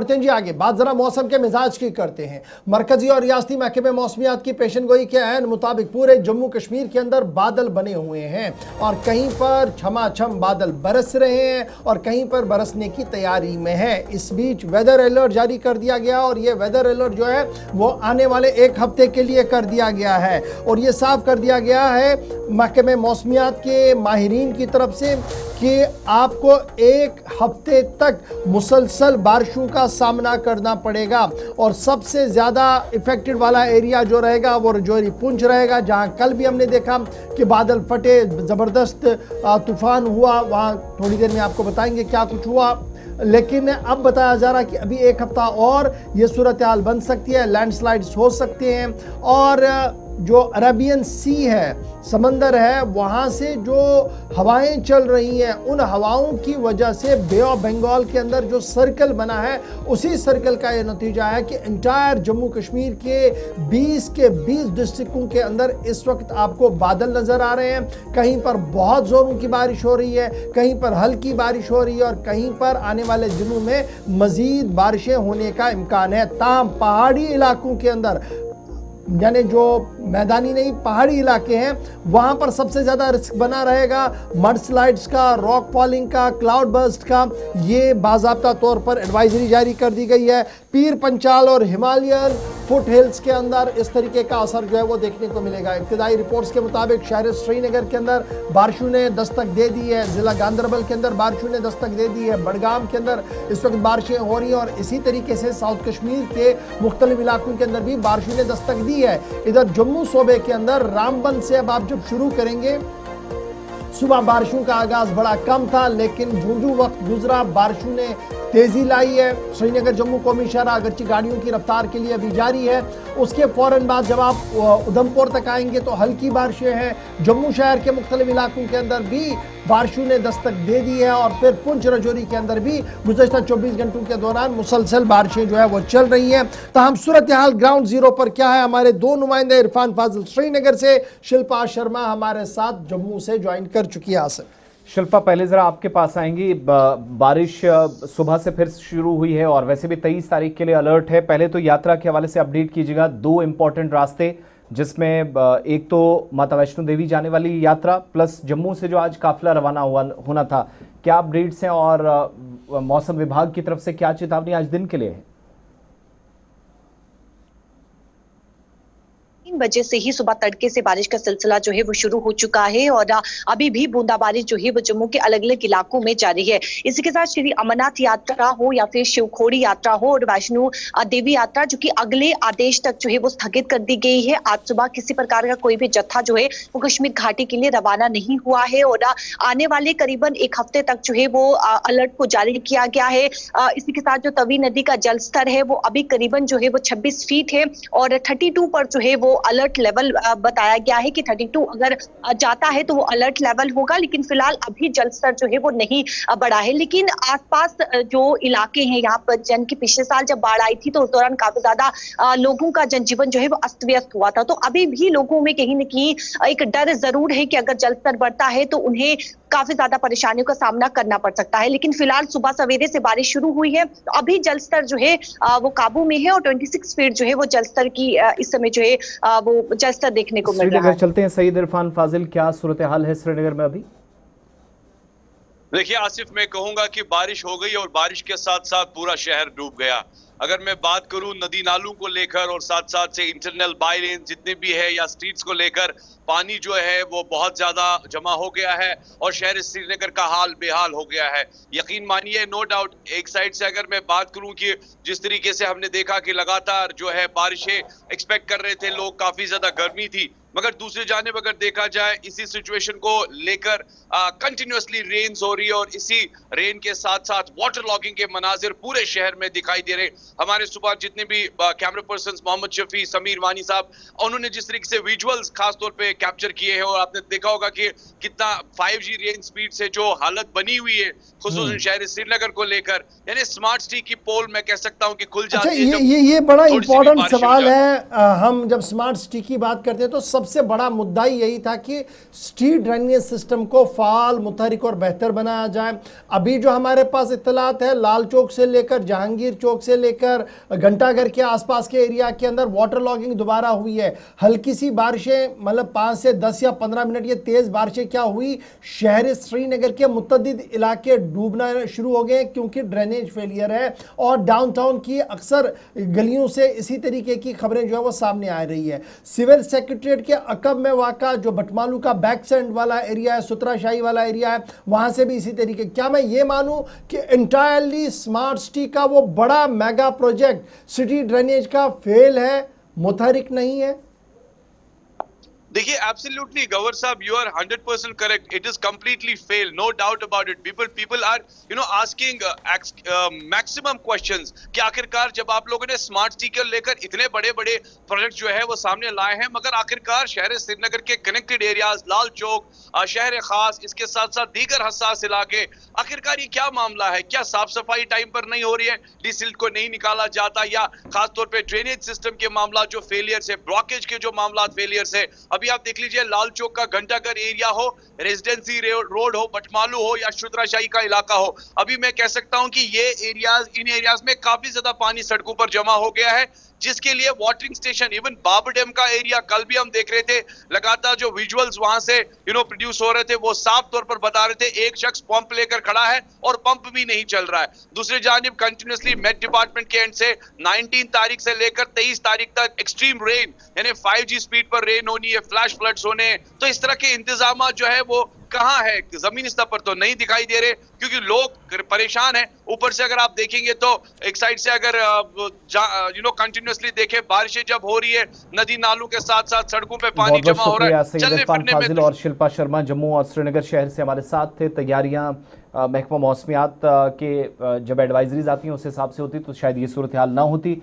बढ़ते हैं जी आगे, बात जरा मौसम के मिजाज की करते हैं। मरकजी और रियासती महकमे मौसमियात की पेशनगोई के ऐन मुताबिक पूरे जम्मू कश्मीर के अंदर बादल बने हुए हैं और कहीं पर छमाछम बादल बरस रहे हैं और कहीं पर बरसने की तैयारी में है। इस बीच वेदर अलर्ट जारी कर दिया गया और ये वेदर अलर्ट जो है वो आने वाले एक हफ्ते के लिए कर दिया गया है और ये साफ कर दिया गया है महकमे मौसमियात के माहिरीन की तरफ से कि आपको एक हफ्ते तक मुसलसल बारिशों का सामना करना पड़ेगा और सबसे ज़्यादा इफेक्टेड वाला एरिया जो रहेगा वो रजौरी पुंछ रहेगा, जहां कल भी हमने देखा कि बादल फटे, ज़बरदस्त तूफान हुआ। वहां थोड़ी देर में आपको बताएंगे क्या कुछ हुआ, लेकिन अब बताया जा रहा है कि अभी एक हफ्ता और ये सूरत हाल बन सकती है, लैंडस्लाइड्स हो सकते हैं और जो अरेबियन सी है, समंदर है, वहाँ से जो हवाएं चल रही हैं उन हवाओं की वजह से बे ऑफ बंगाल के अंदर जो सर्कल बना है उसी सर्कल का ये नतीजा है कि इंटायर जम्मू कश्मीर के 20 डिस्ट्रिक्टों के अंदर इस वक्त आपको बादल नज़र आ रहे हैं। कहीं पर बहुत ज़ोरों की बारिश हो रही है, कहीं पर हल्की बारिश हो रही है और कहीं पर आने वाले दिनों में मज़ीद बारिशें होने का इम्कान है। ताहम पहाड़ी इलाकों के अंदर, यानी जो मैदानी नहीं पहाड़ी इलाके हैं, वहां पर सबसे ज़्यादा रिस्क बना रहेगा मडस्लाइड्स का, रॉक फॉलिंग का, क्लाउड बर्स्ट का। ये बाज़ाब्ता तौर पर एडवाइजरी जारी कर दी गई है। पीर पंचाल और हिमालयन फुट हिल्स के अंदर इस तरीके का असर जो है वो देखने को मिलेगा। इब्तदाई रिपोर्ट्स के मुताबिक शहर श्रीनगर के अंदर बारिशों ने दस्तक दे दी है, ज़िला गांदरबल के अंदर बारिशों ने दस्तक दे दी है, बडगाम के अंदर इस वक्त बारिशें हो रही हैं और इसी तरीके से साउथ कश्मीर के मुख्तलिफ इलाकों के अंदर भी बारिशों ने दस्तक दी है। इधर जम्मू सूबे के अंदर रामबन से अब आप जब शुरू करेंगे, सुबह बारिशों का आगाज बड़ा कम था लेकिन जूं वक्त गुजरा बारिशों ने तेजी लाई है। श्रीनगर जम्मू कौमी शहरा अगरची गाड़ियों की रफ्तार के लिए अभी जारी है, उसके फौरन बाद जब आप उधमपुर तक आएंगे तो हल्की बारिशें हैं। जम्मू शहर के मुख्तलिफ इलाकों के अंदर भी बारिशों ने दस्तक दे दी है और फिर पुंछ रजौरी के अंदर भी गुज़श्ता 24 घंटों के दौरान मुसलसल बारिशें जो है वो चल रही हैं। तमाम सूरत हाल ग्राउंड जीरो पर क्या है, हमारे दो नुमाइंदे इरफान फाजिल श्रीनगर से, शिल्पा शर्मा हमारे साथ जम्मू से ज्वाइन कर चुकी है। आसिफ, शिल्पा पहले जरा आपके पास आएंगी। बारिश सुबह से फिर शुरू हुई है और वैसे भी 23 तारीख के लिए अलर्ट है। पहले तो यात्रा के हवाले से अपडेट कीजिएगा। दो इंपॉर्टेंट रास्ते, जिसमें एक तो माता वैष्णो देवी जाने वाली यात्रा प्लस जम्मू से जो आज काफिला रवाना होना था, क्या अपडेट्स हैं और मौसम विभाग की तरफ से क्या चेतावनी आज दिन के लिए है? 3 बजे से ही सुबह तड़के से बारिश का सिलसिला जो है वो शुरू हो चुका है और अभी भी बूंदाबांदी जो है वो जम्मू के अलग अलग इलाकों में जारी है। इसी के साथ श्री अमरनाथ यात्रा हो या फिर शिवखोड़ी यात्रा हो और वैष्णो देवी यात्रा, जो कि अगले आदेश तक जो है वो स्थगित कर दी गई है। आज सुबह किसी प्रकार का कोई भी जत्था जो है वो कश्मीर घाटी के लिए रवाना नहीं हुआ है और आने वाले करीबन एक हफ्ते तक जो है वो अलर्ट को जारी किया गया है। इसी के साथ जो तवी नदी का जल स्तर है वो अभी करीबन जो है वो 26 फीट है और 32 पर जो है वो अलर्ट लेवल बताया गया है कि 32 अगर जाता है तो वो अलर्ट लेवल होगा, लेकिन फिलहाल अभी जल स्तर जो है वो नहीं बढ़ा है। लेकिन आसपास जो इलाके हैं यहाँ पर, जन की पिछले साल जब बाढ़ आई थी तो उस दौरान काफी ज्यादा लोगों का जनजीवन जो है वो अस्त व्यस्त हुआ था, तो अभी भी लोगों में कहीं न कहीं एक डर जरूर है कि अगर जल स्तर बढ़ता है तो उन्हें काफी ज्यादा परेशानियों का सामना करना पड़ सकता है। लेकिन फिलहाल सुबह सवेरे से बारिश शुरू हुई है, तो अभी जल स्तर जो है वो काबू में है और 26 फीट जो है वो जल स्तर की इस समय जो है वो जल स्तर देखने को मिल रहा है। चलते हैं सईद इरफान फाजिल, क्या सूरत हाल है श्रीनगर में अभी? देखिए आसिफ, मैं कहूंगा कि बारिश हो गई और बारिश के साथ साथ पूरा शहर डूब गया। अगर मैं बात करूं नदी नालों को लेकर और साथ साथ से इंटरनल बाई लेन जितने भी है या स्ट्रीट्स को लेकर, पानी जो है वो बहुत ज्यादा जमा हो गया है और शहर श्रीनगर का हाल बेहाल हो गया है। यकीन मानिए, नो डाउट, एक साइड से अगर मैं बात करूं कि जिस तरीके से हमने देखा कि लगातार जो है बारिशें एक्सपेक्ट कर रहे थे लोग, काफी ज्यादा गर्मी थी, मगर दूसरी जानिब अगर देखा जाए इसी सिचुएशन को लेकर कंटिन्यूअसली रेन्स हो रही है और इसी रेन के साथ साथ वाटर लॉगिंग के मनाजिर पूरे शहर में दिखाई दे रहे। हमारे सुबह जितने भी कैमरा पर्सन मोहम्मद शफी, समीर वानी साहब, उन्होंने जिस तरीके से विजुअल्स खास तौर पे कैप्चर किए हैं, और आपने देखा होगा कि कितना 5G रेंज स्पीड से जो हालत बनी हुई है खुसूसन शहर श्रीनगर को लेकर, यानी स्मार्ट सिटी की पोल मैं कह सकता हूं कि खुल अच्छा, जाती है। ये बड़ा थोड़ी सी भी इंपॉर्टेंट बारिश हो सवाल जाए। है। हम जब स्मार्ट सिटी की बात करते हैं तो सबसे बड़ा मुद्दा ही यही था कि स्ट्रीट ड्रेनेज सिस्टम को फाल, मुतहरिक और बेहतर बनाया जाए। अभी जो हमारे पास इत्तलात है, लाल चौक से लेकर जहांगीर चौक से लेकर घंटाघर के आसपास के एरिया के अंदर वाटर लॉगिंग दोबारा हुई है। हल्की सी बारिशें, मतलब 5 से 10 या 15 मिनट ये तेज बारिशें क्या हुई, शहर श्रीनगर के मुतअद्दिद इलाके डूबना शुरू हो गए क्योंकि ड्रेनेज फेलियर है। और डाउनटाउन की अक्सर गलियों से इसी तरीके की खबरें जो है वो सामने आ रही है। सिविल सेक्रेटरीट के अकब में वाक़ा जो बटमालू का बैक सेंड वाला एरिया है, सुतराशाही वाला एरिया है, वहां से भी इसी तरीके। क्या मैं ये मानूं कि इंटायरली स्मार्ट सिटी का वो बड़ा मेगा प्रोजेक्ट सिटी ड्रेनेज का फेल है, मुतहरिक नहीं है? देखिए, एब्सोल्युटली गवर साहब, you are 100% correct. It is completely fail, no doubt about it. People are asking maximum questions कि आखिरकार जब आप लोगों ने स्मार्ट सिटी को लेकर इतने बड़े बड़े प्रोजेक्ट जो है वो सामने लाए हैं, मगर आखिरकार शहर श्रीनगर के कनेक्टेड एरियाज, लाल चौक, शहर खास, इसके साथ साथ दीगर हसास इलाके, आखिरकार ये क्या मामला है? क्या साफ सफाई टाइम पर नहीं हो रही है, डीसिल्ट को नहीं निकाला जाता, या खासतौर पर ड्रेनेज सिस्टम के मामला जो फेलियर से, ब्लॉकेज के जो मामला फेलियर से? अभी आप देख लीजिए, लाल चौक का घंटाघर एरिया हो, रेजिडेंसी रोड हो, बटमालू हो या शुतराशाही का इलाका हो, अभी मैं कह सकता हूं कि ये एरियाज, इन एरियाज में काफी ज्यादा पानी सड़कों पर जमा हो गया है, जिसके लिए watering station, even Babar dam का एरिया, कल भी हम देख रहे थे, लगातार जो विजुअल्स वहां से प्रोड्यूस हो रहे थे वो साफ तौर पर बता रहे थे एक शख्स पंप लेकर खड़ा है और पंप भी नहीं चल रहा है। दूसरी जानिब कंटिन्यूसली मेट डिपार्टमेंट के एंड से 19 तारीख से लेकर 23 तारीख तक एक्सट्रीम रेन, यानी 5G स्पीड पर रेन होनी है, फ्लैश फ्लड्स होने हैं। तो इस तरह के इंतजाम जो है वो कहां है? जमीनी स्तर पर तो नहीं दिखाई दे रहे, क्योंकि लोग परेशान हैं। ऊपर से अगर आप देखेंगे तो एक साइड से अगर कंटिन्यूअसली देखें, बारिशें जब हो रही है, नदी नालों के साथ साथ सड़कों पे पानी जमा हो रहा है, चलने फिरने में। फाजिल और शिल्पा शर्मा जम्मू और श्रीनगर शहर से हमारे साथ थे। तैयारियां महकमा मौसमियात के जब एडवाइजरीज आती हैं उस हिसाब से होती तो शायद ये सूरत हाल ना होती।